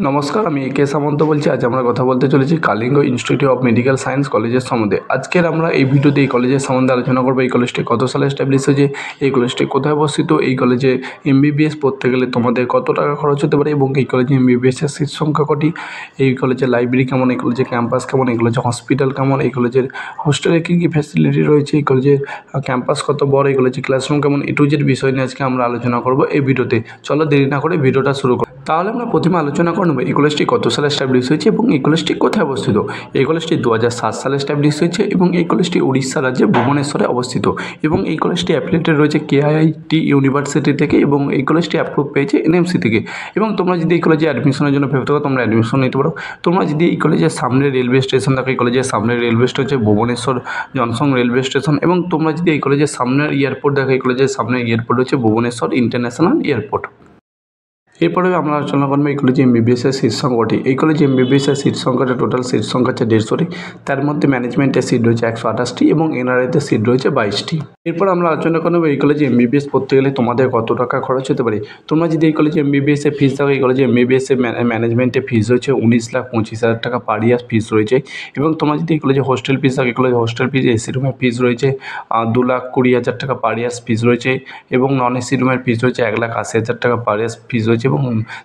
নমস্কার, আমি একে সামন্ত বলছি। আজ আমরা কথা বলতে চলেছি কালিঙ্গ ইনস্টিটিউট অফ মেডিকেল সায়েন্স কলেজের সম্বন্ধে। আজকের আমরা এই ভিডিওতে এই কলেজের সম্বন্ধে আলোচনা করবো। এই কলেজটি কত সালে এস্টাবলিশ হয়েছে, এই কলেজটি কোথায় অবস্থিত, এই কলেজে এমবিবিএস পড়তে গেলে তোমাদের কত টাকা খরচ হতে পারে এবং এই কলেজে এমবিবিএসের সিট সংখ্যা কটি, এই কলেজের লাইব্রেরি কেমন, এই কলেজের ক্যাম্পাস কেমন, এই কলেজের হসপিটাল কেমন, এই কলেজের হোস্টেলে কী কী ফ্যাসিলিটি রয়েছে, এই কলেজের ক্যাম্পাস কত বড়, এই কলেজের ক্লাসরুম কেমন, এ টু জেড বিষয় নিয়ে আজকে আমরা আলোচনা করবো এই ভিডিওতে। চলো দেরি না করে ভিডিওটা শুরু করব। তাহলে আমরা প্রথমে আলোচনা করে নেব এই কলেজটি কত সালে এস্টাবলিশ হয়েছে এবং এই কলেজটি কোথায় অবস্থিত। এই কলেজটি 2007 সালে এস্টাবলিশ হয়েছে এবং এই কলেজটি উড়িষ্যা রাজ্যে ভুবনেশ্বরে অবস্থিত এবং এই কলেজটি অ্যাফিলিয়েটেড রয়েছে কেআইআইটি ইউনিভার্সিটি থেকে এবং এই কলেজটি অ্যাপ্রুভ পেয়েছে এনএমসি থেকে। এবং তোমরা যদি এই কলেজে অ্যাডমিশনের জন্য ভেবে থাকো, তোমরা অ্যাডমিশন নিতে পারো। তোমরা যদি এই কলেজের সামনে রেলওয়ে স্টেশন দেখো, এই কলেজের সামনে রেলওয়ে স্টেশন হচ্ছে ভুবনেশ্বর জনসং রেলওয়ে স্টেশন। এবং তোমরা যদি এই কলেজের সামনের এয়ারপোর্ট দেখো, এই কলেজের সামনে এয়ারপোর্ট হচ্ছে ভুবনেশ্বর ইন্টারন্যাশনাল এয়ারপোর্ট। এরপরে আমরা আলোচনা করবো এই কলেজে এমবিবিএসের সিট সংখ্যাটি। এই কলেজে এমবিবিএসের সিট সংখ্যাটা টোটাল সিট সংখ্যা হচ্ছে 150টি। তার মধ্যে ম্যানেজমেন্টের সিট রয়েছে 128টি এবং এনআরআইতে সিট রয়েছে 22টি। এরপর আমরা আলোচনা করবো এই কলেজে এমবিবিএস পড়তে গেলে তোমাদের কত টাকা খরচ হতে পারে। তোমরা যদি এই কলেজে এমবিবিএসের ফিস থাকো, এই কলেজে এমবিবিএসের ম্যানেজমেন্টের ফিস রয়েছে 19,25,000 টাকা পার ইয়ার ফিস রয়েছে। এবং তোমরা যদি এই কলেজে হোস্টেল ফিস থাকে, এই কলেজে হোস্টেল ফিস এসি রুমের ফিস রয়েছে 2,20,000 টাকা পার ইয়ার ফিস রয়েছে এবং নন এসি রুমের ফিস রয়েছে 1,80,000 টাকা পার ইয়ার ফিস রয়েছে এবং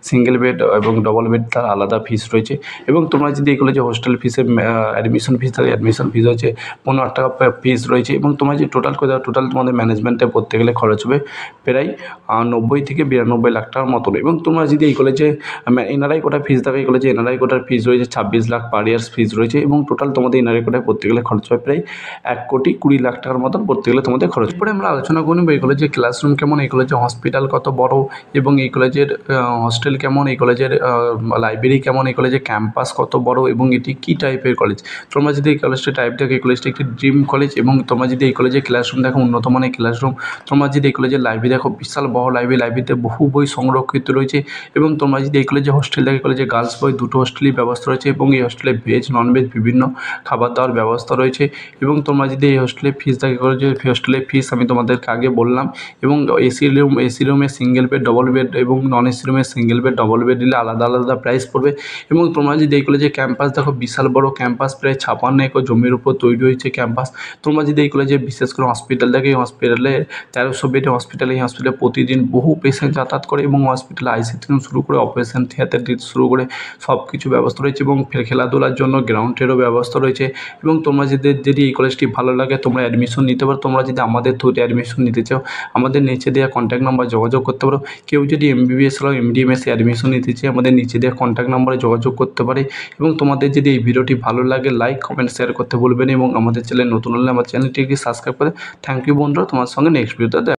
সিঙ্গেল বেড এবং ডবল বেড তার আলাদা ফিস রয়েছে। এবং তোমরা যদি এই কলেজে হোস্টেল ফিসে অ্যাডমিশন ফিস থাকে, অ্যাডমিশন ফিস হচ্ছে 15 টাকা ফিস রয়েছে। এবং তোমরা যদি টোটাল তোমাদের ম্যানেজমেন্টে পড়তে গেলে খরচ হবে প্রায় 90 থেকে 92 লাখ টাকার মতন। এবং তোমরা যদি এই কলেজে এনআরআই কোটা ফিস থাকে, এই কলেজে এনআরআই কোটার ফিস রয়েছে 26 লাখ পার ইয়ার ফিস রয়েছে এবং টোটাল তোমাদের এনআরআই কোটায় পড়তে গেলে খরচ হবে প্রায় 1,20,00,000 টাকার মতন পড়তে গেলে তোমাদের খরচ। পরে আমরা আলোচনা করব এই কলেজের ক্লাসরুম কেমন, এই কলেজের হসপিটাল কত বড় এবং এই কলেজের হোস্টেল কেমন, এই কলেজের লাইব্রেরি কেমন, এই কলেজের ক্যাম্পাস কত বড় এবং এটি কী টাইপের কলেজ। তোমরা যদি এই কলেজটি টাইপ দেখো, এই কলেজটি একটি ড্রিম কলেজ। এবং তোমরা যদি এই কলেজের ক্লাসরুম দেখো, উন্নত মানের ক্লাসরুম। তোমরা যদি এই কলেজের লাইব্রেরি দেখো, বিশাল বড় লাইব্রেরিতে বহু বই সংরক্ষিত রয়েছে। এবং তোমরা যদি এই কলেজে হোস্টেল দেখো, কলেজে গার্লস বয় দুটো হোস্টেলই ব্যবস্থা রয়েছে এবং এই হোস্টেলে ভেজ ননভেজ বিভিন্ন খাবার দাবার ব্যবস্থা রয়েছে। এবং তোমরা যদি এই হোস্টেলে ফিস দেখো, কলেজের হোস্টেলের ফিস আমি তোমাদেরকে আগে বললাম। এবং এসি রুমে সিঙ্গেল বেড ডবল বেড এবং নন এসি রুমে সিঙ্গেল বেড ডবল বেড দিলে আলাদা আলাদা প্রাইস পড়বে। এবং তোমরা যদি এই কলেজে ক্যাম্পাস দেখো, বিশাল বড় ক্যাম্পাস, প্রায় 56 একর জমির উপর তৈরি হয়েছে ক্যাম্পাস। তোমরা যদি এই কলেজে বিশেষ করে হসপিটাল দেখো, এই হসপিটালে 1300 বেডের হসপিটাল। এই হসপিটালে প্রতিদিন বহু পেশেন্ট যাতায়াত করে এবং হসপিটালে আইসি থেকে শুরু করে অপারেশন থিয়েটার থেকে শুরু করে সব কিছু ব্যবস্থা রয়েছে। এবং খেলাধুলার জন্য গ্রাউন্ডেরও ব্যবস্থা রয়েছে। এবং তোমরা যদি এই কলেজটি ভালো লাগে তোমরা অ্যাডমিশন নিতে পারো। তোমরা যদি আমাদের থ্রুতে অ্যাডমিশন নিতে চাও, আমাদের নিচে দেওয়া কন্ট্যাক্ট নাম্বার যোগাযোগ করতে পারো। কেউ যদি এমবিবিএস বা এমডিএমএসে অ্যাডমিশন নিতে চায়, আমাদের নিচে দেওয়া কন্ট্যাক্ট নাম্বারে যোগাযোগ করতে পারে। এবং তোমাদের যদি এই ভিডিওটি ভালো লাগে লাইক কমেন্ট শেয়ার করতে বলবেন এবং আমাদের চ্যানেল নতুন হলে আমার চ্যানেলটিকে সাবস্ক্রাইব করে। থ্যাংক ইউ বন্ধুরা, তোমার সঙ্গে নেক্সট ভিডিওতে